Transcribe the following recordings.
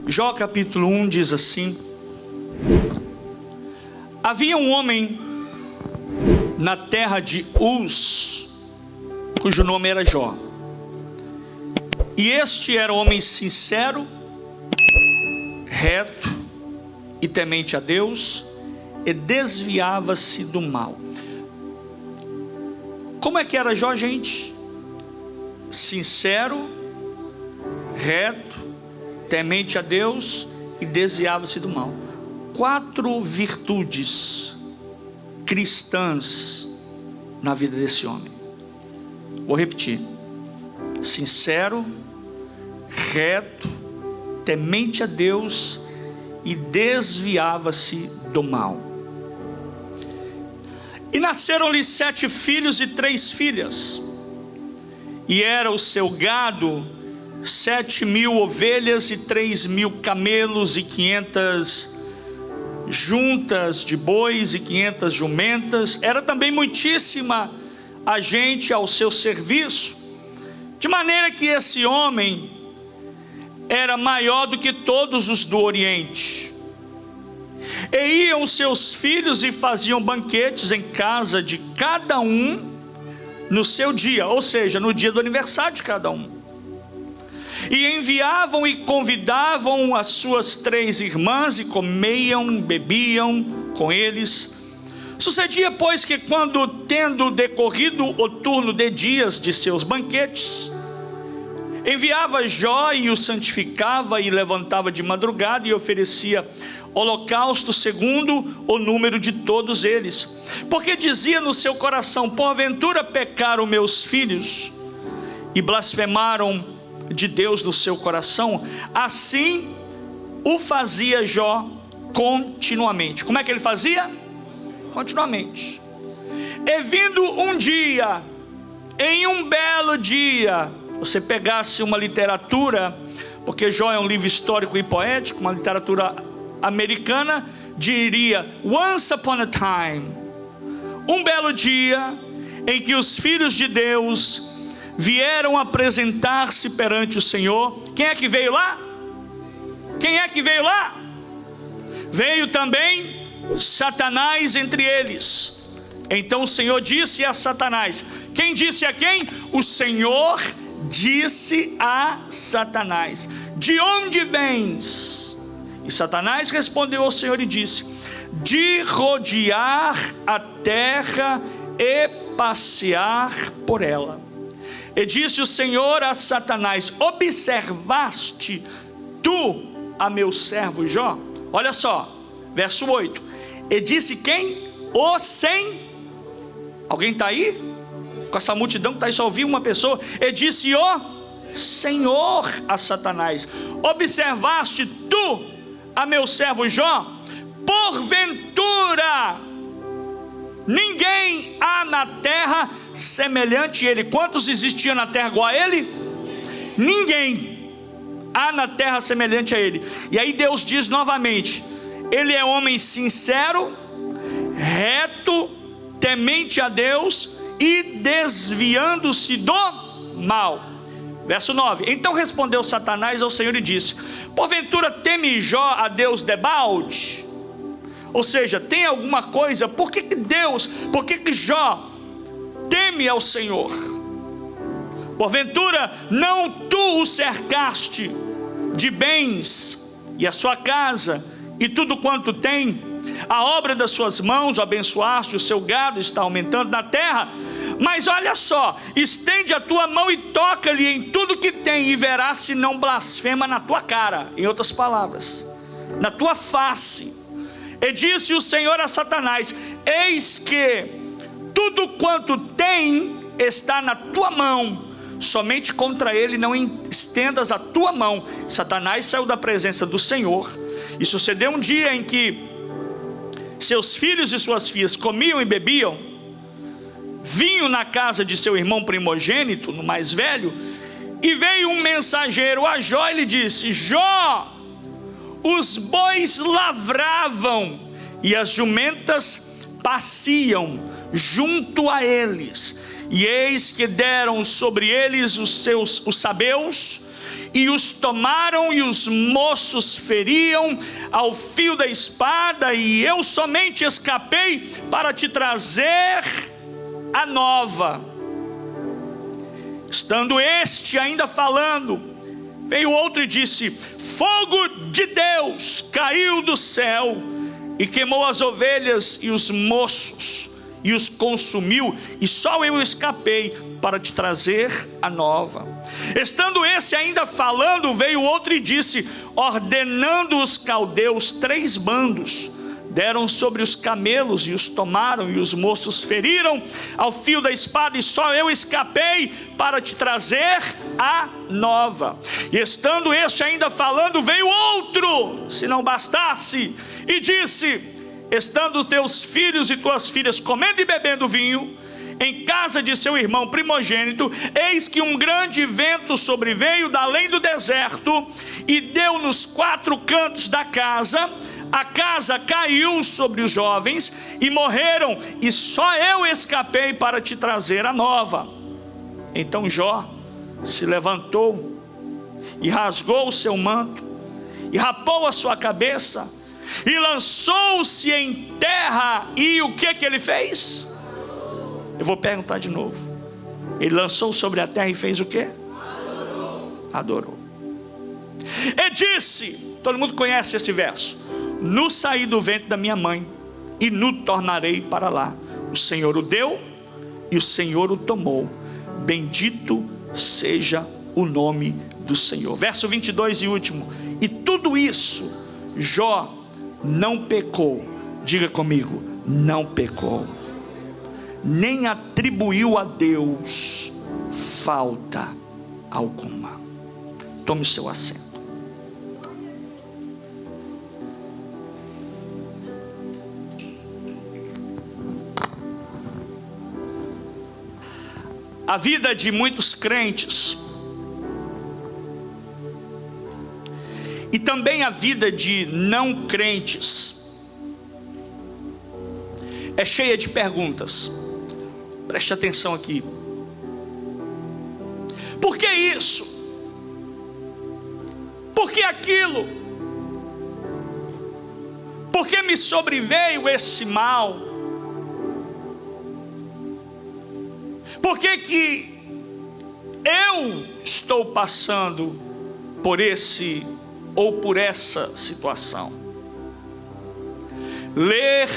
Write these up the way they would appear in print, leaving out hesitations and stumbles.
Jó capítulo 1 diz assim: havia um homem na terra de Uz, cujo nome era Jó. E este era um homem sincero, reto e temente a Deus, e desviava-se do mal. Como é que era Jó, gente? Sincero, reto, temente a Deus e desviava-se do mal. 4 virtudes cristãs na vida desse homem. Vou repetir: sincero, reto, temente a Deus e desviava-se do mal. E nasceram-lhe 7 filhos e 3 filhas, e era o seu gado 7.000 ovelhas e 3.000 camelos, e 500 juntas de bois e 500 jumentas. Era também muitíssima a gente ao seu serviço, de maneira que esse homem era maior do que todos os do Oriente. E iam seus filhos e faziam banquetes em casa de cada um no seu dia, ou seja, no dia do aniversário de cada um. E enviavam e convidavam as suas 3 irmãs, e comiam, bebiam com eles. Sucedia, pois, que quando, tendo decorrido o turno de dias de seus banquetes, enviava Jó e o santificava, e levantava de madrugada e oferecia holocausto segundo o número de todos eles, porque dizia no seu coração: porventura pecaram meus filhos e blasfemaram de Deus no seu coração. Assim o fazia Jó continuamente. Como é que ele fazia? Continuamente. E vindo um dia, em um belo dia, você pegasse uma literatura, porque Jó é um livro histórico e poético, uma literatura americana, diria once upon a time, um belo dia em que os filhos de Deus vieram apresentar-se perante o Senhor. Quem é que veio lá? Quem é que veio lá? Veio também Satanás entre eles. Então o Senhor disse a Satanás. Quem disse a quem? O Senhor disse a Satanás: de onde vens? E Satanás respondeu ao Senhor e disse: de rodear a terra e passear por ela. E disse o Senhor a Satanás: observaste tu a meu servo Jó? Olha só, verso 8. E disse quem? O sem. Alguém está aí? Com essa multidão que está aí, só ouviu uma pessoa. E disse o Senhor a Satanás: observaste tu a meu servo Jó? Porventura ninguém há na terra semelhante a ele. Quantos existiam na terra igual a ele? Ninguém há na terra semelhante a ele. E aí Deus diz novamente: ele é homem sincero, reto, temente a Deus e desviando-se do mal. Verso 9. Então respondeu Satanás ao Senhor e disse: porventura teme Jó a Deus debalde? Ou seja, tem alguma coisa? Por que Jó teme ao Senhor? Porventura não tu o cercaste de bens, e a sua casa e tudo quanto tem, a obra das suas mãos o abençoaste, o seu gado está aumentando na terra. Mas olha só, estende a tua mão e toca-lhe em tudo que tem, e verás se não blasfema na tua cara. Em outras palavras, na tua face. E disse o Senhor a Satanás: eis que tudo quanto tem está na tua mão, somente contra ele não estendas a tua mão. Satanás saiu da presença do Senhor. E sucedeu um dia em que seus filhos e suas filhas comiam e bebiam vinho na casa de seu irmão primogênito, no mais velho. E veio um mensageiro a Jó e lhe disse: Jó, os bois lavravam e as jumentas pasciam junto a eles, e eis que deram sobre eles os sabeus, e os tomaram, e os moços feriam ao fio da espada, e eu somente escapei para te trazer a nova. Estando este ainda falando, veio outro e disse: fogo de Deus caiu do céu e queimou as ovelhas e os moços e os consumiu, e só eu escapei para te trazer a nova. Estando esse ainda falando, veio outro e disse: ordenando os caldeus 3 bandos, deram sobre os camelos e os tomaram, e os moços feriram ao fio da espada, e só eu escapei para te trazer a nova. E estando este ainda falando, veio outro, se não bastasse, e disse: estando teus filhos e tuas filhas comendo e bebendo vinho em casa de seu irmão primogênito, eis que um grande vento sobreveio da além do deserto e deu nos 4 cantos da casa. A casa caiu sobre os jovens e morreram, e só eu escapei para te trazer a nova. Então Jó se levantou e rasgou o seu manto e rapou a sua cabeça e lançou-se em terra. E o que ele fez? Eu vou perguntar de novo. Ele lançou sobre a terra e fez o que? Adorou. E disse, todo mundo conhece esse verso: nu saí do ventre da minha mãe, e nu tornarei para lá. O Senhor o deu e o Senhor o tomou. Bendito seja o nome do Senhor. Verso 22 e último. E tudo isso Jó não pecou. Diga comigo: não pecou, nem atribuiu a Deus falta alguma. Tome o seu assento. A vida de muitos crentes, e também a vida de não crentes, é cheia de perguntas. Preste atenção aqui. Por que isso? Por que aquilo? Por que me sobreveio esse mal? Por que eu estou passando por esse ou por essa situação? Ler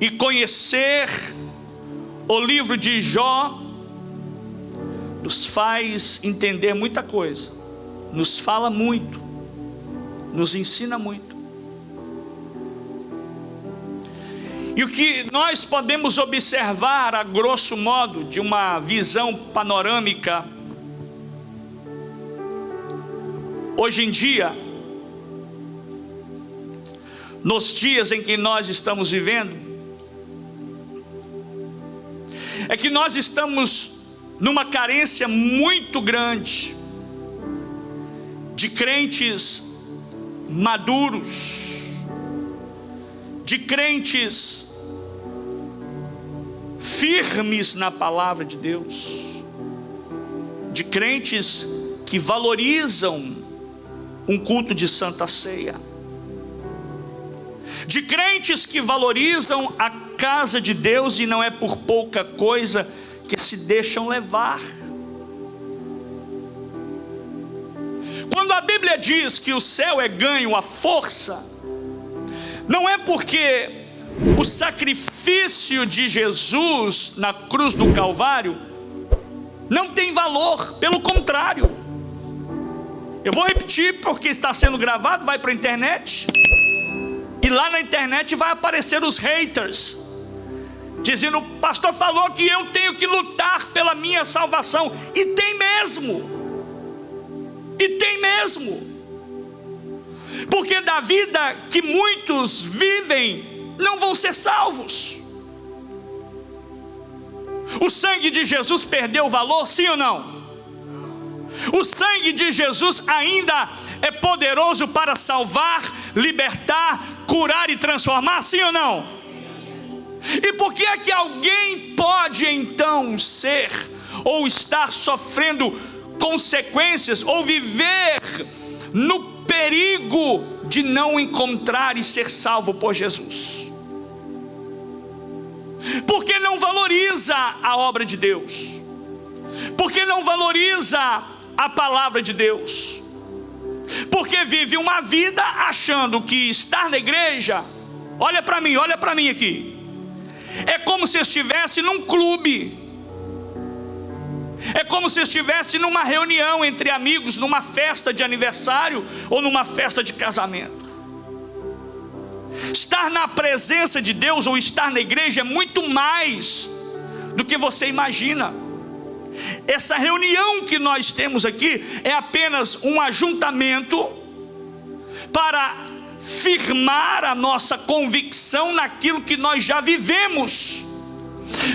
e conhecer o livro de Jó nos faz entender muita coisa, nos fala muito, nos ensina muito. E o que nós podemos observar, a grosso modo, de uma visão panorâmica, hoje em dia, nos dias em que nós estamos vivendo, é que nós estamos numa carência muito grande de crentes maduros, de crentes firmes na palavra de Deus, de crentes que valorizam um culto de Santa Ceia, de crentes que valorizam a casa de Deus, e não é por pouca coisa que se deixam levar. Quando a Bíblia diz que o céu é ganho à força, não é porque o sacrifício de Jesus na cruz do Calvário não tem valor, pelo contrário. Eu vou repetir porque está sendo gravado, vai para a internet, e lá na internet vai aparecer os haters, dizendo: o pastor falou que eu tenho que lutar pela minha salvação. E tem mesmo, porque da vida que muitos vivem, não vão ser salvos. O sangue de Jesus perdeu o valor, sim ou não? O sangue de Jesus ainda é poderoso para salvar, libertar, curar e transformar, sim ou não? E por que é que alguém pode então ser ou estar sofrendo consequências ou viver no perigo de não encontrar e ser salvo por Jesus? Porque não valoriza a obra de Deus, porque não valoriza a palavra de Deus, porque vive uma vida achando que estar na igreja, olha para mim aqui, é como se estivesse num clube, é como se estivesse numa reunião entre amigos, numa festa de aniversário ou numa festa de casamento. Estar na presença de Deus ou estar na igreja é muito mais do que você imagina. Essa reunião que nós temos aqui é apenas um ajuntamento para firmar a nossa convicção naquilo que nós já vivemos,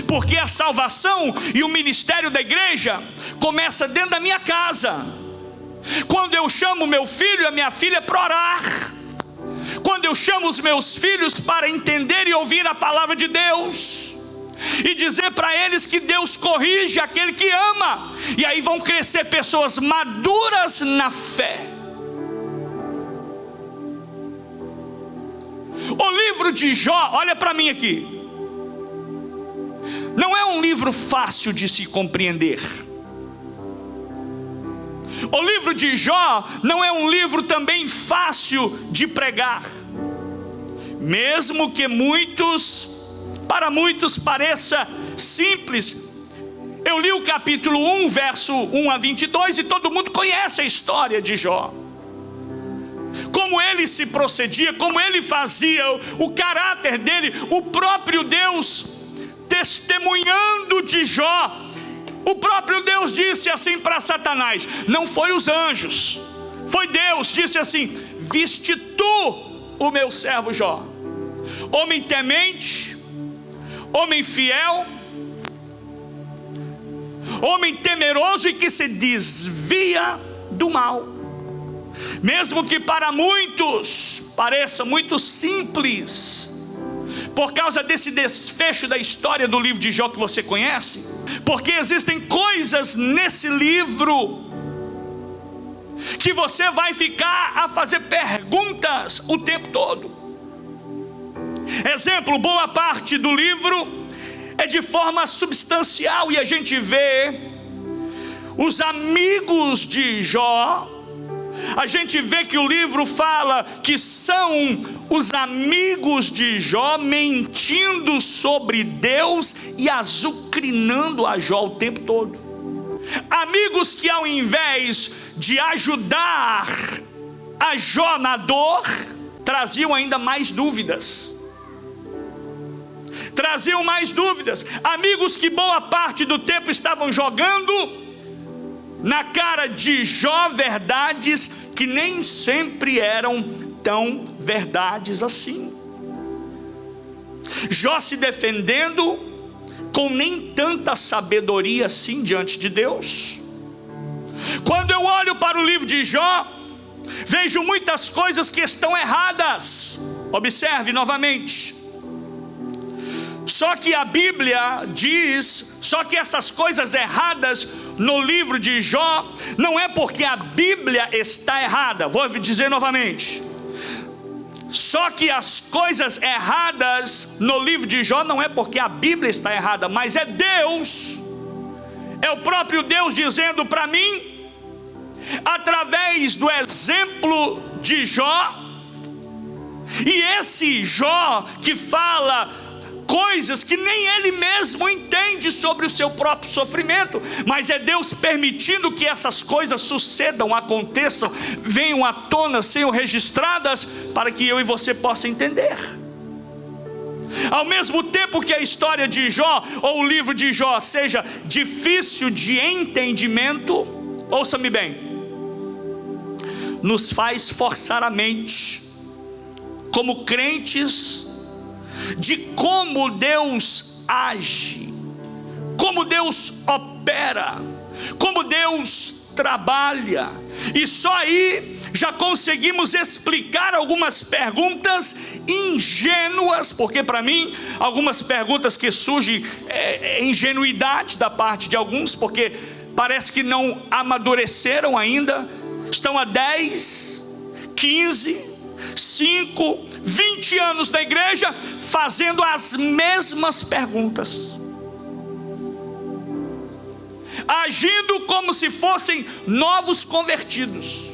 porque a salvação e o ministério da igreja começa dentro da minha casa, quando eu chamo meu filho e a minha filha para orar, quando eu chamo os meus filhos para entender e ouvir a palavra de Deus, e dizer para eles que Deus corrige aquele que ama, e aí vão crescer pessoas maduras na fé. O livro de Jó, olha para mim aqui, não é um livro fácil de se compreender. O livro de Jó não é um livro também fácil de pregar, mesmo que para muitos pareça simples. Eu li o capítulo 1, verso 1 a 22, e todo mundo conhece a história de Jó, como ele se procedia, como ele fazia, o caráter dele, o próprio Deus testemunhando de Jó. O próprio Deus disse assim para Satanás, não foi os anjos, foi Deus, disse assim: viste tu o meu servo Jó, homem temente, homem fiel, homem temeroso e que se desvia do mal. Mesmo que para muitos pareça muito simples, por causa desse desfecho da história do livro de Jó que você conhece, porque existem coisas nesse livro que você vai ficar a fazer perguntas o tempo todo. Exemplo, boa parte do livro é de forma substancial, e a gente vê os amigos de Jó. A gente vê que o livro fala que são os amigos de Jó mentindo sobre Deus e azucrinando a Jó o tempo todo. Amigos que, ao invés de ajudar a Jó na dor, traziam ainda mais dúvidas. Amigos que boa parte do tempo estavam jogando na cara de Jó verdades que nem sempre eram tão verdades assim. Jó se defendendo com nem tanta sabedoria assim diante de Deus. Quando eu olho para o livro de Jó, vejo muitas coisas que estão erradas. Observe novamente. Só que a Bíblia diz, só que essas coisas erradas no livro de Jó, não é porque a Bíblia está errada. Vou dizer novamente. Só que as coisas erradas no livro de Jó não é porque a Bíblia está errada, mas é Deus, é o próprio Deus dizendo para mim, através do exemplo de Jó. E esse Jó que fala coisas que nem ele mesmo entende sobre o seu próprio sofrimento, mas é Deus permitindo que essas coisas sucedam, aconteçam, venham à tona, sejam registradas, para que eu e você possa entender. Ao mesmo tempo que a história de Jó, ou o livro de Jó, seja difícil de entendimento, ouça-me bem, nos faz forçar a mente, como crentes, de como Deus age, como Deus opera, como Deus trabalha. E só aí já conseguimos explicar algumas perguntas ingênuas, porque para mim algumas perguntas que surgem é ingenuidade da parte de alguns, porque parece que não amadureceram ainda, estão há 10, 15, 5, 20 anos na igreja, fazendo as mesmas perguntas, agindo como se fossem novos convertidos.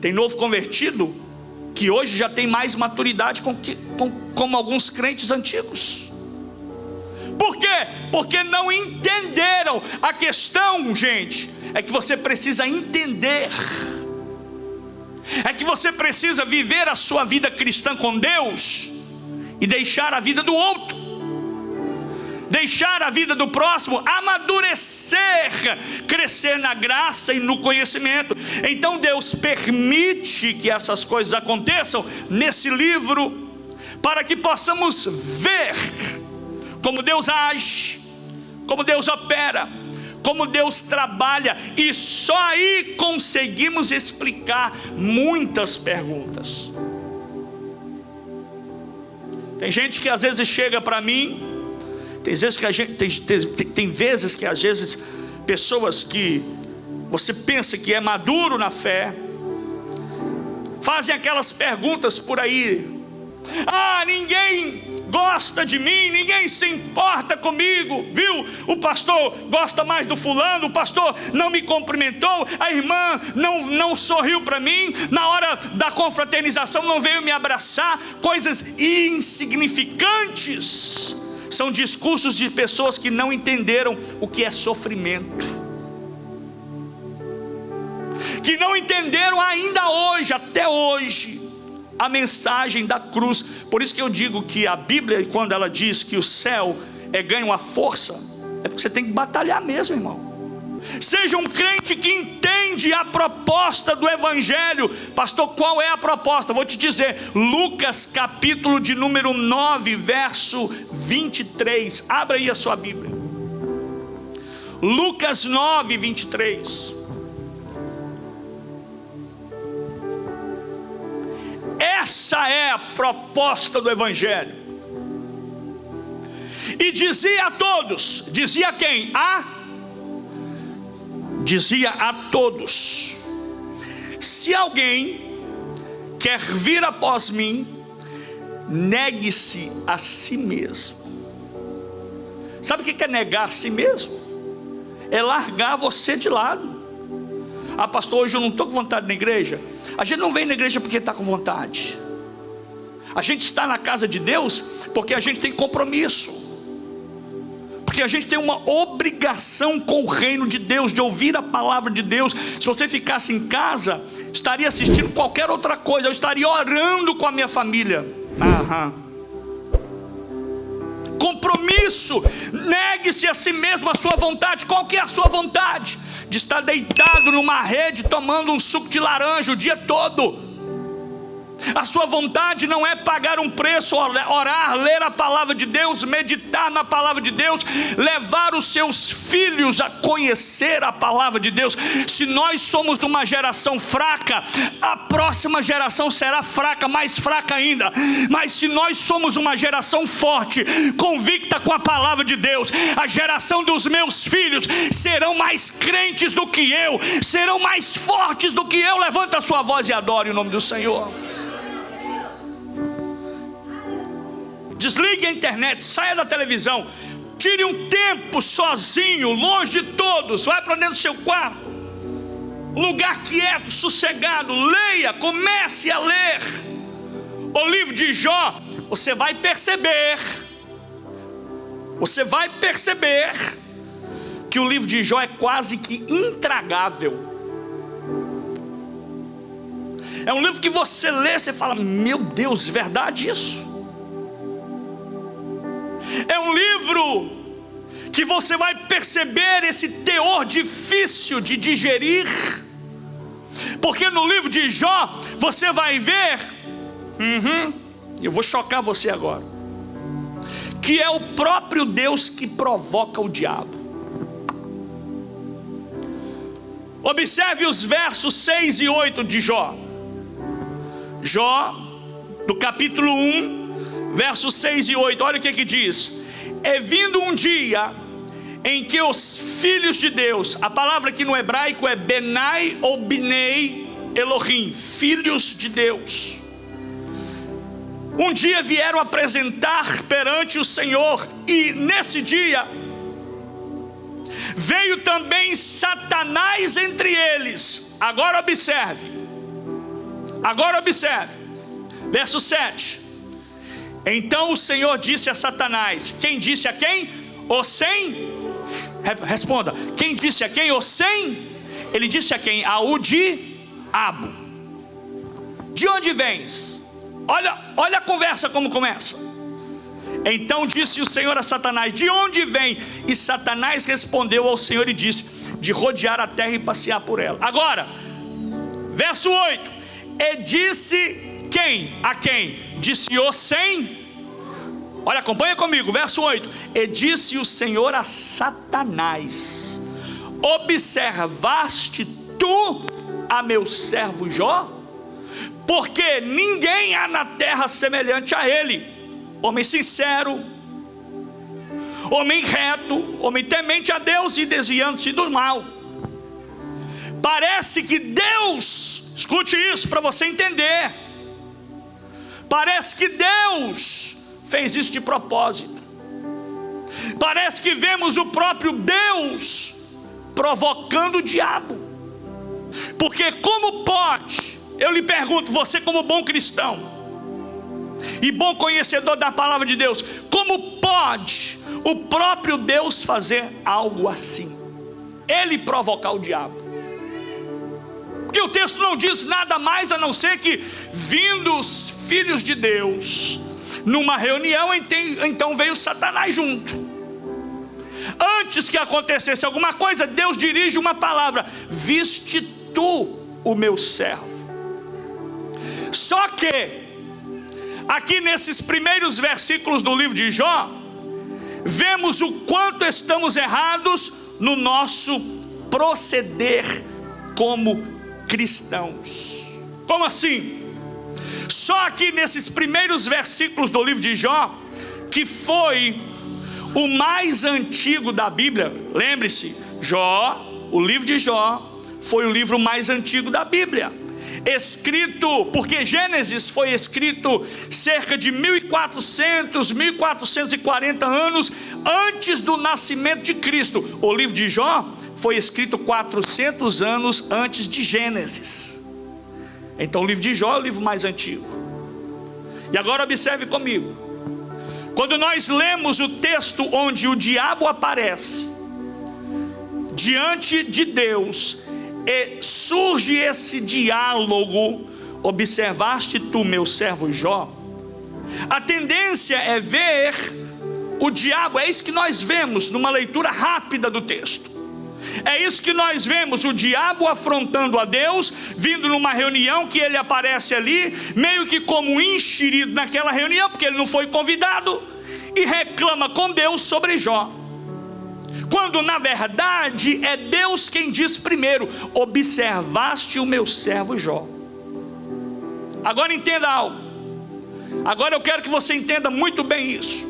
Tem novo convertido que hoje já tem mais maturidade como alguns crentes antigos. Por quê? Porque não entenderam. A questão, gente, é que você precisa entender, é que você precisa viver a sua vida cristã com Deus e deixar a vida do outro, deixar a vida do próximo amadurecer, crescer na graça e no conhecimento. Então Deus permite que essas coisas aconteçam nesse livro, para que possamos ver como Deus age, como Deus opera, como Deus trabalha, e só aí conseguimos explicar muitas perguntas. Tem gente que às vezes chega para mim, tem vezes que às vezes pessoas que você pensa que é maduro na fé, fazem aquelas perguntas por aí: ninguém gosta de mim, ninguém se importa comigo, viu? O pastor gosta mais do fulano, o pastor não me cumprimentou, a irmã não sorriu para mim, na hora da confraternização não veio me abraçar. Coisas insignificantes. São discursos de pessoas que não entenderam o que é sofrimento, que não entenderam ainda hoje, até hoje, a mensagem da cruz. Por isso que eu digo que a Bíblia, quando ela diz que o céu ganha uma força, é porque você tem que batalhar mesmo, irmão. Seja um crente que entende a proposta do Evangelho. Pastor, qual é a proposta? Vou te dizer, Lucas capítulo de número 9, verso 23. Abra aí a sua Bíblia. Lucas 9, 23. Essa é a proposta do Evangelho. E dizia a todos, dizia quem? Dizia a todos: se alguém quer vir após mim, negue-se a si mesmo. Sabe o que é negar a si mesmo? É largar você de lado. Pastor, hoje eu não estou com vontade na igreja. A gente não vem na igreja porque está com vontade. A gente está na casa de Deus porque a gente tem compromisso, porque a gente tem uma obrigação com o reino de Deus, de ouvir a palavra de Deus. Se você ficasse em casa, estaria assistindo qualquer outra coisa. Eu estaria orando com a minha família. Compromisso. Negue-se a si mesmo a sua vontade. Qual que é a sua vontade? De estar deitado numa rede tomando um suco de laranja o dia todo. A sua vontade não é pagar um preço, orar, ler a palavra de Deus, meditar na palavra de Deus, levar os seus filhos a conhecer a palavra de Deus. Se nós somos uma geração fraca, a próxima geração será fraca, mais fraca ainda. Mas se nós somos uma geração forte, convicta com a palavra de Deus, a geração dos meus filhos serão mais crentes do que eu, serão mais fortes do que eu. Levanta a sua voz e adore o nome do Senhor. Desligue a internet, saia da televisão, tire um tempo sozinho, longe de todos. Vai para dentro do seu quarto, lugar quieto, sossegado. Leia, comece a ler o livro de Jó. Você vai perceber que o livro de Jó é quase que intragável. É um livro que você lê, você fala: meu Deus, verdade isso? É um livro que você vai perceber esse teor difícil de digerir, porque no livro de Jó você vai ver, eu vou chocar você agora, que é o próprio Deus que provoca o diabo. Observe os versos 6 e 8 de Jó. Jó, no capítulo 1, versos 6 e 8, olha o que diz: é vindo um dia em que os filhos de Deus, a palavra aqui no hebraico é Benai ou Binei Elohim, filhos de Deus, um dia vieram apresentar perante o Senhor, e nesse dia veio também Satanás entre eles. Agora observe, verso 7. Então o Senhor disse a Satanás, quem disse a quem? O sem? Responda, quem disse a quem? O sem? Ele disse a quem? Ao diabo. De onde vens? Olha a conversa como começa. Então disse o Senhor a Satanás, de onde vem? E Satanás respondeu ao Senhor e disse, de rodear a terra e passear por ela. Agora, verso 8. E disse quem? A quem? Disse o sem? Olha, acompanha comigo, verso 8. E disse o Senhor a Satanás, observaste tu a meu servo Jó? Porque ninguém há na terra semelhante a ele, homem sincero, homem reto, homem temente a Deus e desviando-se do mal. Parece que Deus, escute isso para você entender, parece que Deus fez isso de propósito. Parece que vemos o próprio Deus provocando o diabo. Porque como pode, eu lhe pergunto, você como bom cristão e bom conhecedor da palavra de Deus, como pode o próprio Deus fazer algo assim? Ele provocar o diabo. Porque o texto não diz nada mais a não ser que, vindo os filhos de Deus numa reunião, então veio Satanás junto. Antes que acontecesse alguma coisa, Deus dirige uma palavra: viste tu o meu servo. Só que aqui nesses primeiros versículos do livro de Jó, vemos o quanto estamos errados no nosso proceder como cristãos. Como assim? Só aqui nesses primeiros versículos do livro de Jó, que foi o mais antigo da Bíblia. Lembre-se, Jó, o livro de Jó foi o livro mais antigo da Bíblia, escrito, porque Gênesis foi escrito cerca de 1440 anos antes do nascimento de Cristo. O livro de Jó foi escrito 400 anos antes de Gênesis. Então o livro de Jó é o livro mais antigo. E agora observe comigo, quando nós lemos o texto onde o diabo aparece diante de Deus e surge esse diálogo, observaste tu meu servo Jó, a tendência é ver o diabo, é isso que nós vemos numa leitura rápida do texto. É isso que nós vemos, o diabo afrontando a Deus, vindo numa reunião que ele aparece ali, meio que como enxerido naquela reunião, porque ele não foi convidado, e reclama com Deus sobre Jó. Quando na verdade é Deus quem diz primeiro: observaste o meu servo Jó. Agora entenda algo. Agora eu quero que você entenda muito bem isso.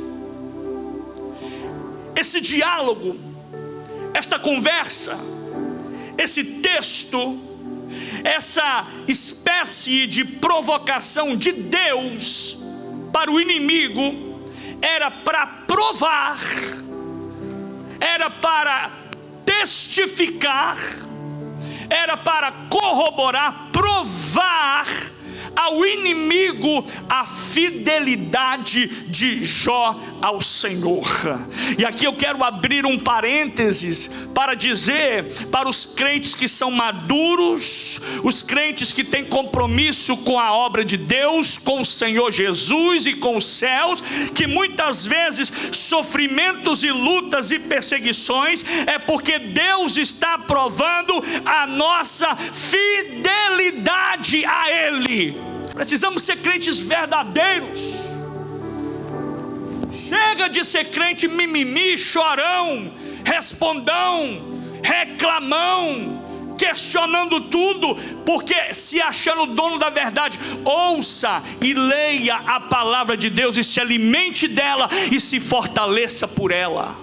Esse diálogo, esta conversa, esse texto, essa espécie de provocação de Deus para o inimigo, era para provar, era para testificar, era para corroborar, provar ao inimigo a fidelidade de Jó ao Senhor. E aqui eu quero abrir um parênteses para dizer para os crentes que são maduros, os crentes que têm compromisso com a obra de Deus, com o Senhor Jesus e com os céus, que muitas vezes sofrimentos e lutas e perseguições é porque Deus está provando a nossa fidelidade a Ele. Precisamos ser crentes verdadeiros. Chega de ser crente mimimi, chorão, respondão, reclamão, questionando tudo, porque se achando dono da verdade. Ouça e leia a palavra de Deus e se alimente dela e se fortaleça por ela.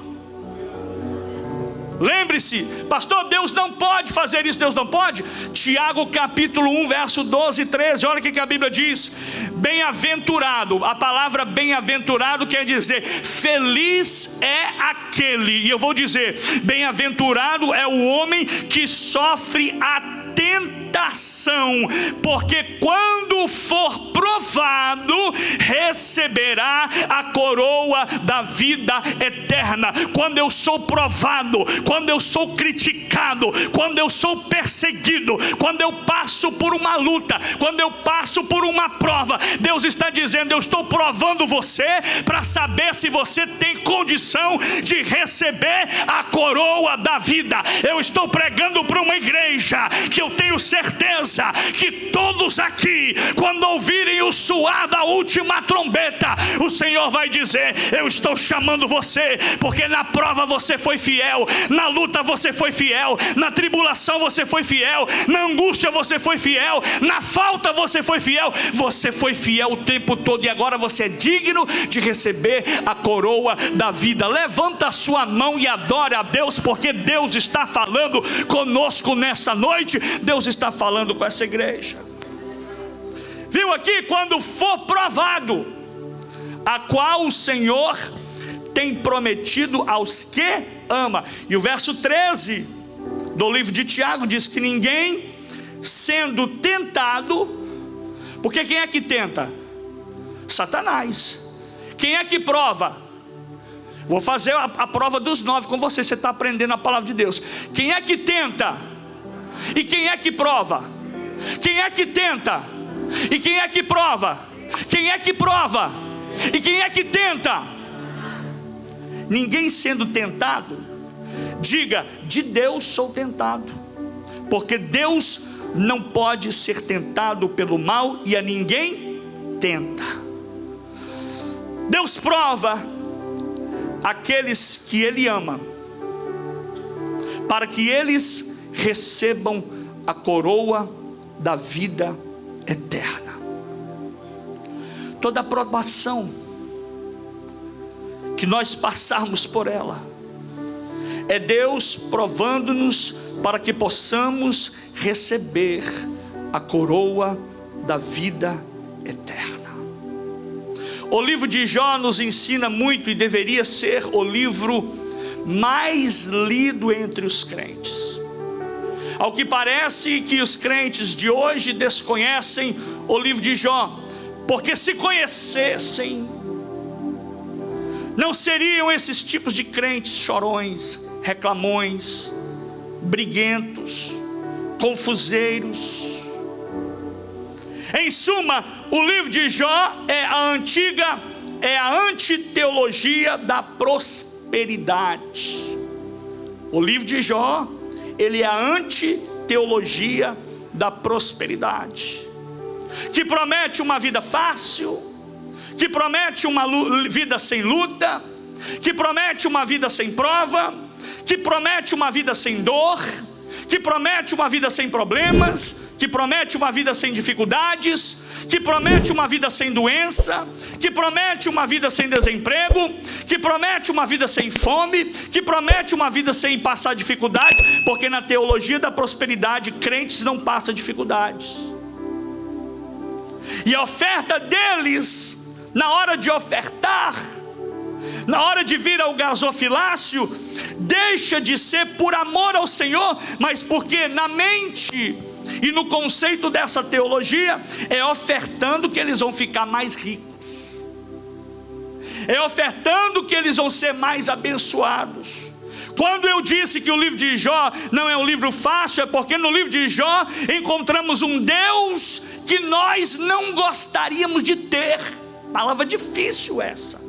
Lembre-se, pastor, Deus não pode fazer isso, Deus não pode. Tiago capítulo 1, verso 12 e 13, olha o que a Bíblia diz. Bem-aventurado, a palavra bem-aventurado quer dizer feliz é aquele, e eu vou dizer, bem-aventurado é o homem que sofre a tentação, porque quando for provado, receberá a coroa da vida eterna. Quando eu sou provado, quando eu sou criticado, quando eu sou perseguido, quando eu passo por uma luta, quando eu passo por uma prova, Deus está dizendo: eu estou provando você para saber se você tem condição de receber a coroa da vida. Eu estou pregando para uma igreja que eu tenho certeza que todos aqui, quando ouvirem o soar da última trombeta, o Senhor vai dizer: eu estou chamando você, porque na prova você foi fiel, na luta você foi fiel, na tribulação você foi fiel, na angústia você foi fiel, na falta você foi fiel o tempo todo, e agora você é digno de receber a coroa da vida. Levanta a sua mão e adore a Deus, porque Deus está falando conosco nessa noite. Deus está falando com essa igreja. Viu aqui? Quando for provado, a qual o Senhor tem prometido aos que ama. E o verso 13 do livro de Tiago diz que ninguém sendo tentado, porque quem é que tenta? Satanás. Quem é que prova? Vou fazer a prova dos 9 com você. Você está aprendendo a palavra de Deus. Quem é que tenta? E quem é que prova? Quem é que tenta? E quem é que prova? Quem é que prova? E quem é que tenta? Ninguém sendo tentado, diga: de Deus sou tentado, porque Deus não pode ser tentado pelo mal e a ninguém tenta. Deus prova aqueles que Ele ama, para que eles recebam a coroa da vida eterna. Toda aprovação que nós passarmos por ela, é Deus provando-nos para que possamos receber a coroa da vida eterna. O livro de Jó nos ensina muito e deveria ser o livro mais lido entre os crentes. Ao que parece que os crentes de hoje desconhecem o livro de Jó, porque se conhecessem, não seriam esses tipos de crentes chorões, reclamões, briguentos, confuseiros. Em suma, o livro de Jó é a antiteologia da prosperidade. O livro de Jó, ele é a antiteologia da prosperidade, que promete uma vida fácil, que promete uma vida sem luta, que promete uma vida sem prova, que promete uma vida sem dor, que promete uma vida sem problemas, que promete uma vida sem dificuldades, que promete uma vida sem doença, que promete uma vida sem desemprego, que promete uma vida sem fome, que promete uma vida sem passar dificuldades, porque na teologia da prosperidade, crentes não passam dificuldades. E a oferta deles, na hora de ofertar, na hora de vir ao gasofilácio, deixa de ser por amor ao Senhor, mas porque na mente e no conceito dessa teologia, é ofertando que eles vão ficar mais ricos, é ofertando que eles vão ser mais abençoados. Quando eu disse que o livro de Jó não é um livro fácil, é porque no livro de Jó encontramos um Deus que nós não gostaríamos de ter. Palavra difícil essa,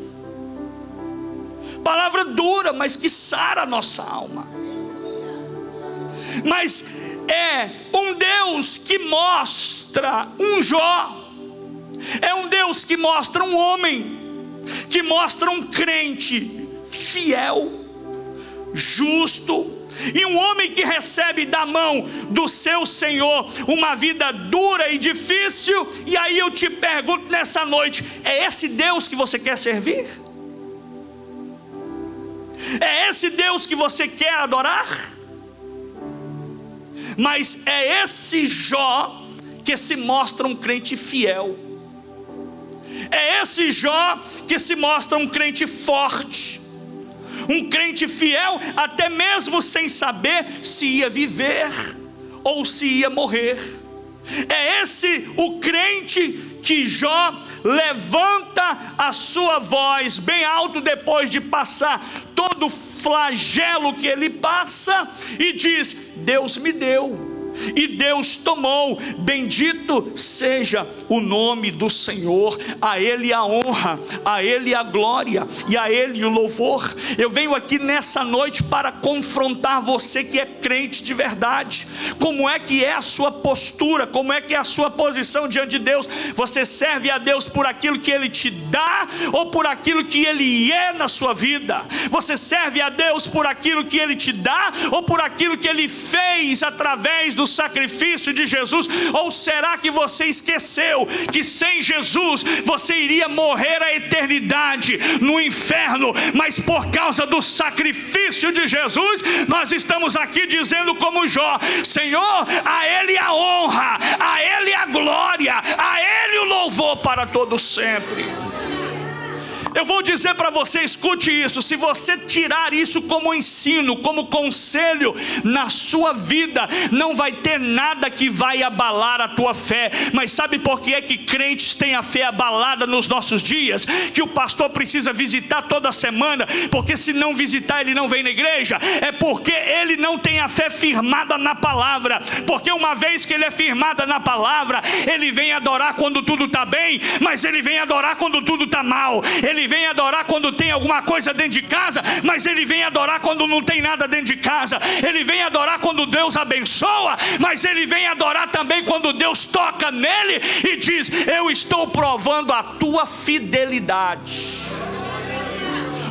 palavra dura, mas que sara a nossa alma. Mas é um Deus que mostra um Jó, é um Deus que mostra um homem, que mostra um crente fiel, justo, e um homem que recebe da mão do seu Senhor uma vida dura e difícil. E aí eu te pergunto nessa noite: é esse Deus que você quer servir? É esse Deus que você quer adorar? Mas é esse Jó que se mostra um crente fiel. É esse Jó que se mostra um crente forte, um crente fiel, até mesmo sem saber se ia viver ou se ia morrer. É esse o crente que Jó levanta a sua voz bem alto depois de passar todo o flagelo que ele passa e diz: Deus me deu e Deus tomou, bendito seja o nome do Senhor, a Ele a honra, a Ele a glória e a Ele o louvor. Eu venho aqui nessa noite para confrontar você que é crente de verdade. Como é que é a sua postura? Como é que é a sua posição diante de Deus? Você serve a Deus por aquilo que Ele te dá ou por aquilo que Ele é na sua vida? Você serve a Deus por aquilo que Ele te dá ou por aquilo que Ele fez através do sacrifício de Jesus? Ou será que você esqueceu que sem Jesus você iria morrer a eternidade no inferno, mas por causa do sacrifício de Jesus nós estamos aqui dizendo como Jó: Senhor, a Ele a honra, a Ele a glória, a Ele o louvor para todo sempre. Eu vou dizer para você, escute isso: se você tirar isso como ensino, como conselho na sua vida, não vai ter nada que vai abalar a tua fé. Mas sabe por que é que crentes têm a fé abalada nos nossos dias? Que o pastor precisa visitar toda semana, porque se não visitar ele não vem na igreja. É porque ele não tem a fé firmada na palavra. Porque uma vez que ele é firmada na palavra, ele vem adorar quando tudo está bem, mas ele vem adorar quando tudo está mal. Ele vem adorar quando tem alguma coisa dentro de casa, mas ele vem adorar quando não tem nada dentro de casa. Ele vem adorar quando Deus abençoa, mas ele vem adorar também quando Deus toca nele e diz: eu estou provando a tua fidelidade.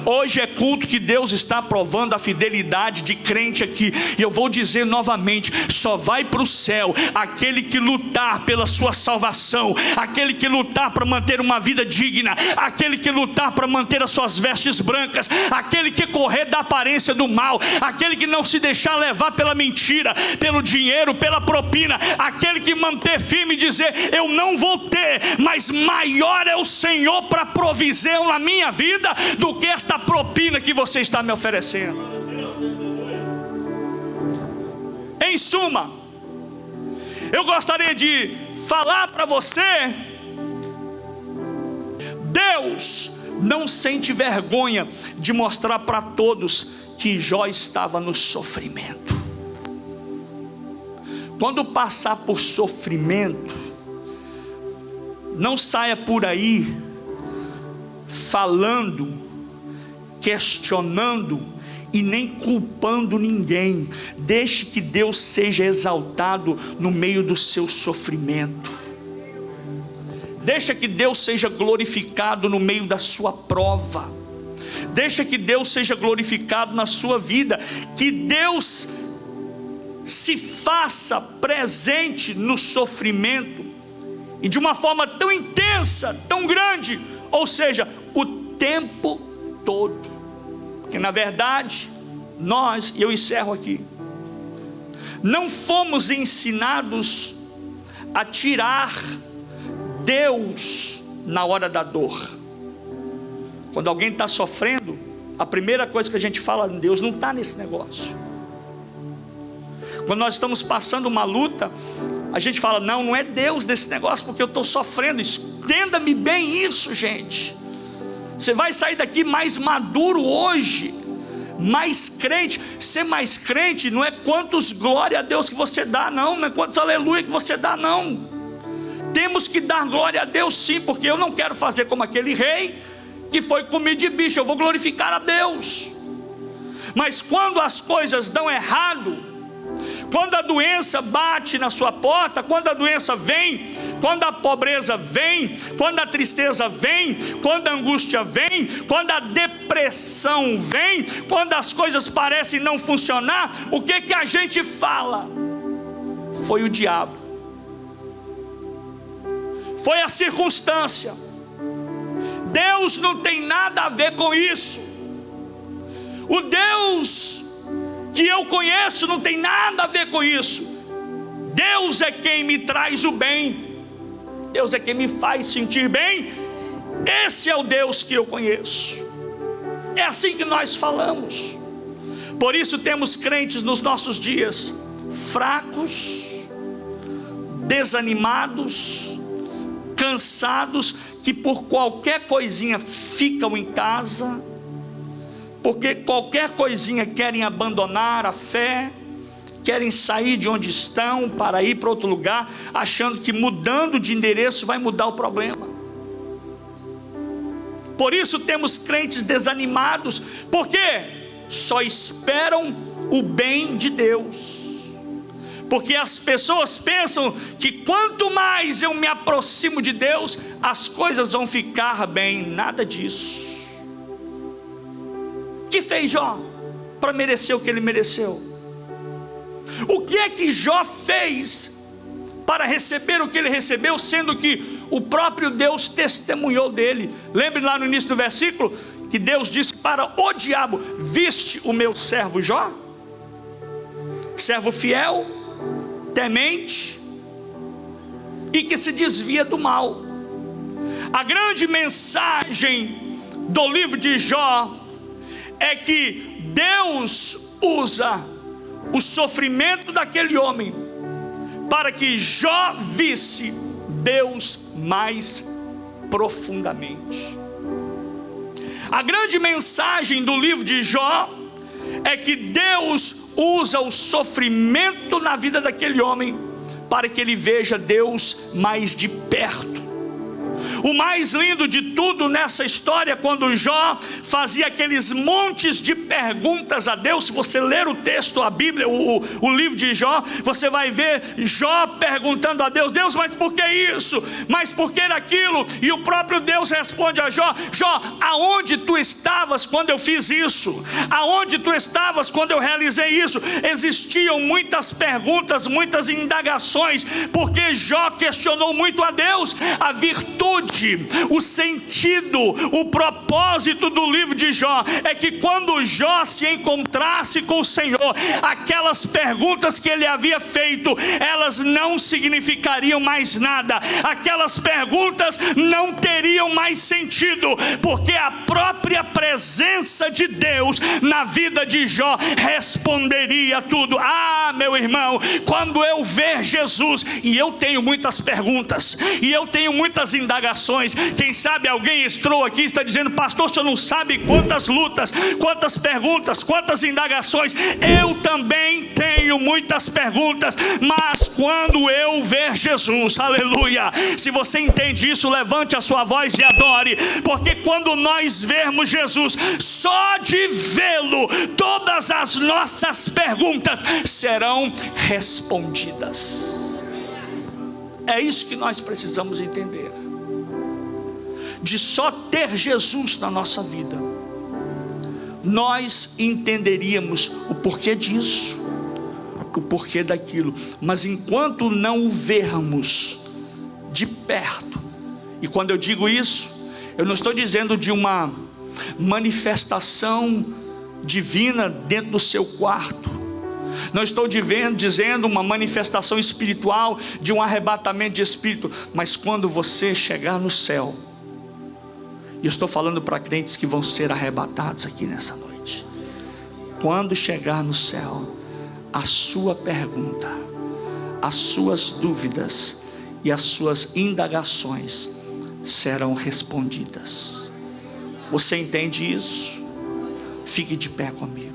Hoje é culto que Deus está provando a fidelidade de crente aqui. E eu vou dizer novamente: só vai para o céu aquele que lutar pela sua salvação, aquele que lutar para manter uma vida digna, aquele que lutar para manter as suas vestes brancas, aquele que correr da aparência do mal, aquele que não se deixar levar pela mentira, pelo dinheiro, pela propina, aquele que manter firme e dizer: eu não vou ter, mas maior é o Senhor para provisão na minha vida do que esta propina que você está me oferecendo. Em suma, eu gostaria de falar para você: Deus não sente vergonha de mostrar para todos que Jó estava no sofrimento. Quando passar por sofrimento, não saia por aí falando, questionando e nem culpando ninguém. Deixe que Deus seja exaltado no meio do seu sofrimento. Deixa que Deus seja glorificado no meio da sua prova. Deixa que Deus seja glorificado na sua vida. Que Deus se faça presente no sofrimento, e de uma forma tão intensa, tão grande, ou seja, o tempo todo. Porque na verdade nós, e eu encerro aqui, não fomos ensinados a tirar Deus na hora da dor. Quando alguém está sofrendo, a primeira coisa que a gente fala: Deus não está nesse negócio. Quando nós estamos passando uma luta, a gente fala: não é Deus desse negócio, porque eu estou sofrendo. Entenda-me bem isso, gente. Você vai sair daqui mais maduro hoje, mais crente. Ser mais crente não é quantos glória a Deus que você dá, não é quantos aleluia que você dá, não. Temos que dar glória a Deus sim, porque eu não quero fazer como aquele rei que foi comido de bicho. Eu vou glorificar a Deus. Mas quando as coisas dão errado, quando a doença bate na sua porta, quando a doença vem, quando a pobreza vem, quando a tristeza vem, quando a angústia vem, quando a depressão vem, quando as coisas parecem não funcionar, o que a gente fala? Foi o diabo, foi a circunstância. Deus não tem nada a ver com isso. O Deus que eu conheço não tem nada a ver com isso. Deus é quem me traz o bem, Deus é quem me faz sentir bem. Esse é o Deus que eu conheço. É assim que nós falamos. Por isso temos crentes nos nossos dias fracos, desanimados, cansados, que por qualquer coisinha ficam em casa, porque qualquer coisinha querem abandonar a fé, querem sair de onde estão para ir para outro lugar, achando que mudando de endereço vai mudar o problema. Por isso temos crentes desanimados, porque só esperam o bem de Deus. Porque as pessoas pensam que quanto mais eu me aproximo de Deus, as coisas vão ficar bem. Nada disso. O que fez Jó para merecer o que ele mereceu? O que é que Jó fez para receber o que ele recebeu, sendo que o próprio Deus testemunhou dele? Lembre lá no início do versículo que Deus disse para o diabo: viste o meu servo Jó? Servo fiel, temente e que se desvia do mal. A grande mensagem do livro de Jó é que Deus usa o sofrimento daquele homem para que Jó visse Deus mais profundamente. A grande mensagem do livro de Jó é que Deus usa o sofrimento na vida daquele homem para que ele veja Deus mais de perto. O mais lindo de tudo nessa história, quando Jó fazia aqueles montes de perguntas a Deus. Se você ler o texto, a Bíblia, o livro de Jó, você vai ver Jó perguntando a Deus: Deus, mas por que isso? Mas por que aquilo? E o próprio Deus responde a Jó: Jó, aonde tu estavas quando eu fiz isso? Aonde tu estavas quando eu realizei isso? Existiam muitas perguntas, muitas indagações, porque Jó questionou muito a Deus. A virtude, o sentido, o propósito do livro de Jó é que quando Jó se encontrasse com o Senhor, aquelas perguntas que ele havia feito, elas não significariam mais nada. Aquelas perguntas não teriam mais sentido, porque a própria presença de Deus na vida de Jó responderia tudo. Ah, meu irmão, quando eu ver Jesus, e eu tenho muitas perguntas, e eu tenho muitas indagações. Quem sabe alguém entrou aqui e está dizendo: pastor, o senhor não sabe quantas lutas, quantas perguntas, quantas indagações. Eu também tenho muitas perguntas, mas quando eu ver Jesus, aleluia, se você entende isso, levante a sua voz e adore, porque quando nós vermos Jesus, só de vê-lo, todas as nossas perguntas serão respondidas. É isso que nós precisamos entender. De só ter Jesus na nossa vida, nós entenderíamos o porquê disso, o porquê daquilo. Mas enquanto não o vermos de perto, e quando eu digo isso, eu não estou dizendo de uma manifestação divina dentro do seu quarto, não estou dizendo uma manifestação espiritual de um arrebatamento de espírito, mas quando você chegar no céu. E eu estou falando para crentes que vão ser arrebatados aqui nessa noite. Quando chegar no céu, a sua pergunta, as suas dúvidas e as suas indagações serão respondidas. Você entende isso? Fique de pé comigo.